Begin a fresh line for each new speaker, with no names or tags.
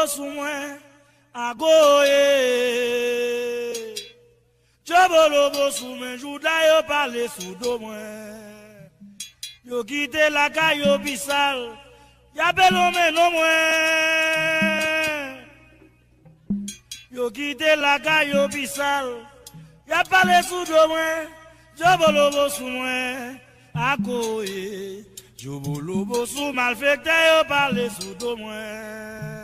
bossouin, agoye. Jobolo bossouin, jouda yo parle sous do moins. Yo quitté la caille yo bissal, ya belo mais non moins. Yo quitté la caille yo bissal, ya parle sous do moins. Jobolo bossouin, agoye. Jobolo bossou mal fait que yo parle sous do moins.